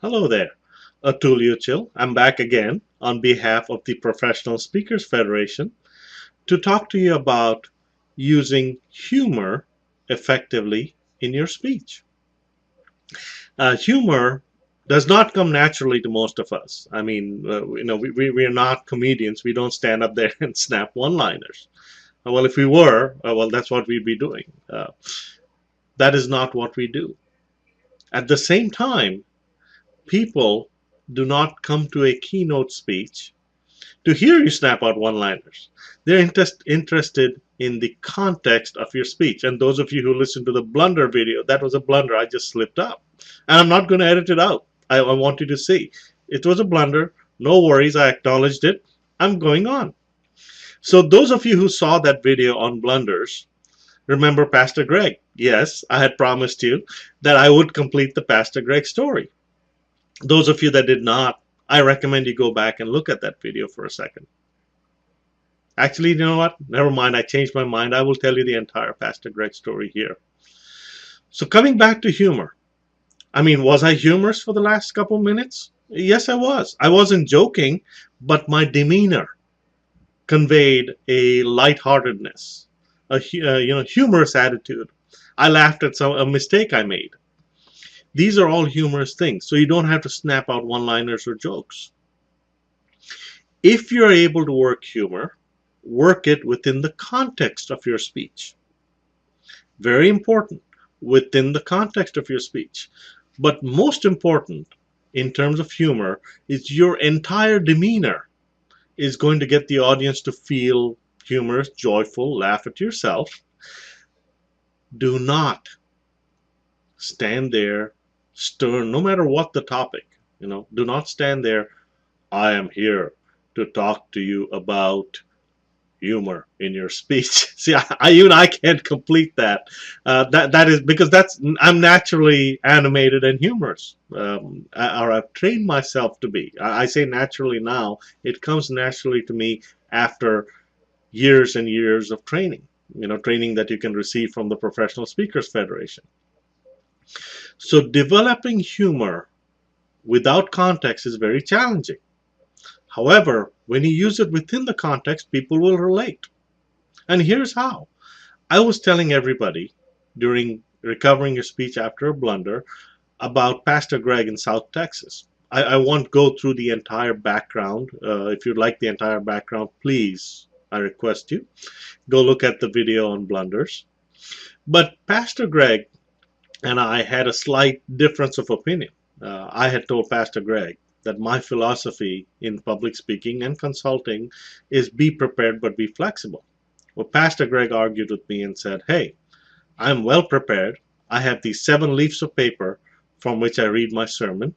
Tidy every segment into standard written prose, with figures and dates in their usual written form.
Hello there, Atul Uchil. I'm back again on behalf of the Professional Speakers Federation to talk to you about using humor effectively in your speech. Humor does not come naturally to most of us. We are not comedians. We don't stand up there and snap one-liners. Well, if we were, well, that's what we'd be doing. That is not what we do. At the same time, people do not come to a keynote speech to hear you snap out one-liners. They're interested in the context of your speech. And those of you who listened to the blunder video, that was a blunder. I just slipped up. And I'm not going to edit it out. I want you to see. It was a blunder. No worries. I acknowledged it. I'm going on. So those of you who saw that video on blunders, remember Pastor Greg. Yes, I had promised you that I would complete the Pastor Greg story. Those of you that did not, I recommend you go back and look at that video for a second. Actually, you know what? Never mind. I changed my mind. I will tell you the entire Pastor Greg story here. So coming back to humor. Was I humorous for the last couple minutes? Yes, I was. I wasn't joking, but my demeanor conveyed a lightheartedness, a humorous attitude. I laughed at a mistake I made. These are all humorous things, so you don't have to snap out one-liners or jokes. If you're able to work humor, work it within the context of your speech. Very important, within the context of your speech. But most important, in terms of humor, is your entire demeanor is going to get the audience to feel humorous, joyful, laugh at yourself. Do not stand there stern, no matter what the topic. Do not stand there. I am here to talk to you about humor in your speech. See, even I can't complete that. That is because I'm naturally animated and humorous, or I've trained myself to be. I say naturally now. It comes naturally to me after years and years of training. Training that you can receive from the Professional Speakers Federation. So developing humor without context is very challenging. However, when you use it within the context, people will relate. And here's how. I was telling everybody during recovering your speech after a blunder about Pastor Greg in South Texas. I won't go through the entire background. If you'd like the entire background, please, I request you, go look at the video on blunders. But Pastor Greg and I had a slight difference of opinion. I had told Pastor Greg that my philosophy in public speaking and consulting is be prepared but be flexible. Well, Pastor Greg argued with me and said, hey, I'm well prepared. I have these 7 leaves of paper from which I read my sermon.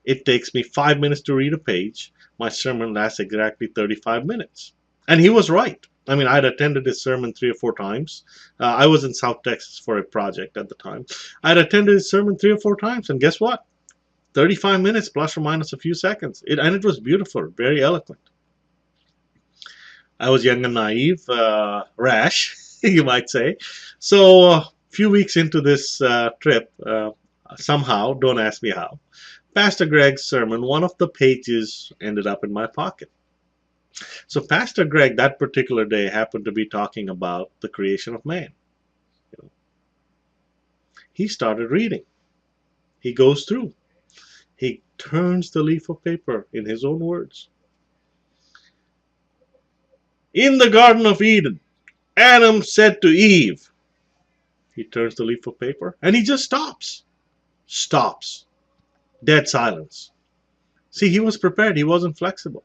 It takes me 5 minutes to read a page. My sermon lasts exactly 35 minutes. And he was right. I'd attended his sermon 3 or 4 times. I was in South Texas for a project at the time. I'd attended his sermon 3 or 4 times, and guess what? 35 minutes plus or minus a few seconds. And it was beautiful, very eloquent. I was young and naive, rash, you might say. So a few weeks into this trip, somehow, don't ask me how, Pastor Greg's sermon, one of the pages ended up in my pocket. So Pastor Greg that particular day happened to be talking about the creation of man. He started reading. He goes through. He turns the leaf of paper in his own words. In the Garden of Eden, Adam said to Eve. He turns the leaf of paper and he just stops. Stops. Dead silence. See, he was prepared. He wasn't flexible.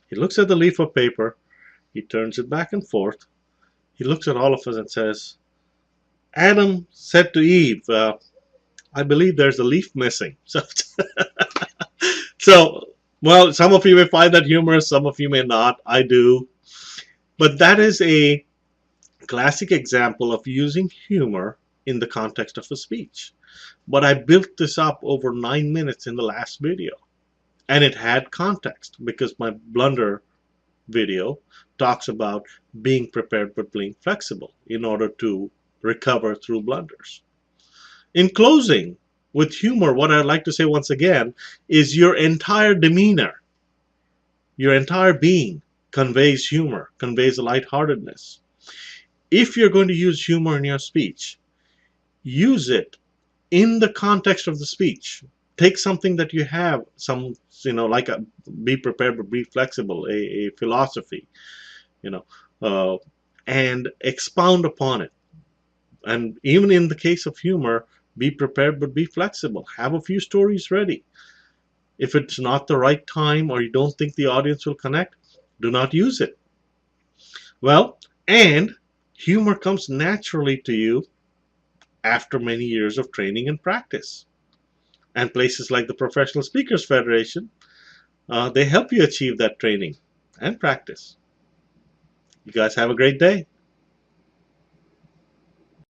He looks at the leaf of paper. He turns it back and forth. He looks at all of us and says, Adam said to Eve, I believe there's a leaf missing. Well, some of you may find that humorous, some of you may not. I do. But that is a classic example of using humor in the context of a speech. But I built this up over 9 minutes in the last video. And it had context because my blunder video talks about being prepared but being flexible in order to recover through blunders. In closing, with humor, what I'd like to say once again is your entire demeanor, your entire being conveys humor, conveys lightheartedness. If you're going to use humor in your speech, use it in the context of the speech. Take something that you have, like a be prepared but be flexible, a philosophy, you know, uh, and expound upon it. And even in the case of humor, be prepared but be flexible. Have a few stories ready. If it's not the right time or you don't think the audience will connect, do not use it. Well, and humor comes naturally to you after many years of training and practice. And places like the Professional Speakers Federation, they help you achieve that training and practice. You guys have a great day.